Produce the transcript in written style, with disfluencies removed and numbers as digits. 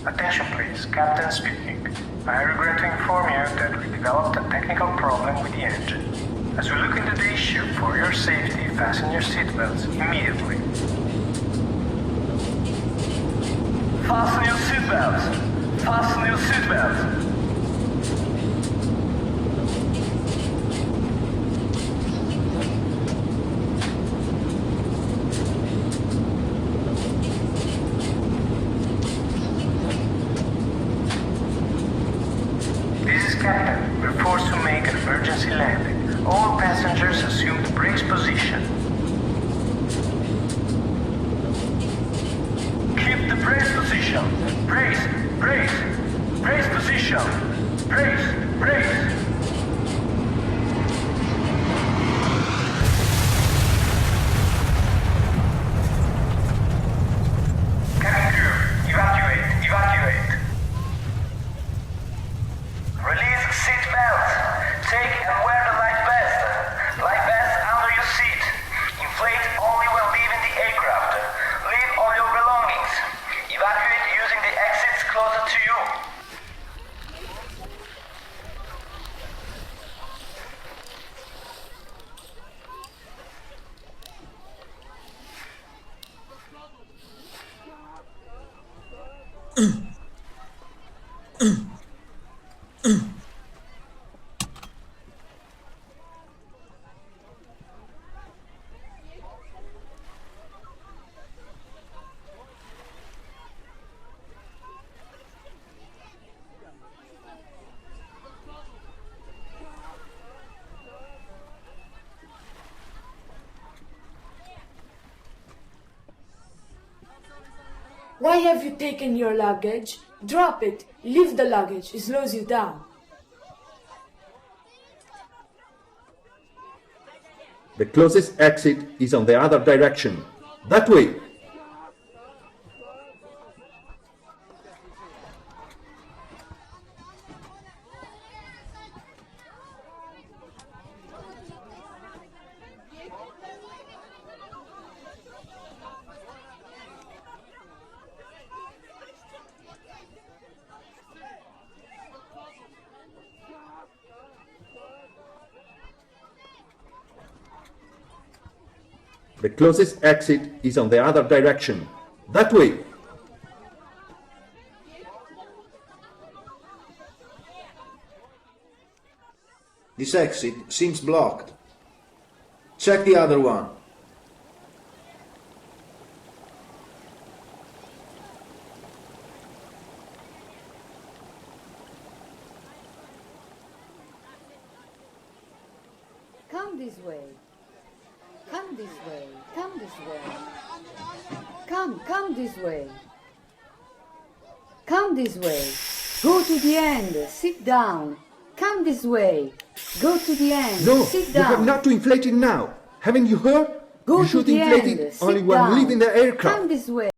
Attention please, Captain speaking. I regret to inform you that we developed a technical problem with the engine. As we look into the issue, for your safety, fasten your seatbelts immediately. Fasten your seatbelts! Fasten your seatbelts! This is Captain. We're forced to make an emergency landing. All passengers assume the brace position. Keep the brace position! Brace! Brace! Brace position! Brace! Brace! Cabin crew, evacuate! Evacuate! Release seat belts. Take and wear the life vest. Life vest under your seat. Inflate only when leaving the aircraft. Leave all your belongings. Evacuate using the exits closer to you. Why have you taken your luggage? Drop it. Leave the luggage. It slows you down. The closest exit is on the other direction. That way! The closest exit is on the other direction. That way! This exit seems blocked. Check the other one. Come this way. Come this way. Come this way. Come this way. Come this way. Go to the end. Sit down. Come this way. Go to the end. No, Sit you down. have not to inflate it now. Haven't you heard? Go You to should the inflate end. it Sit only when down. leaving the aircraft. Come this way.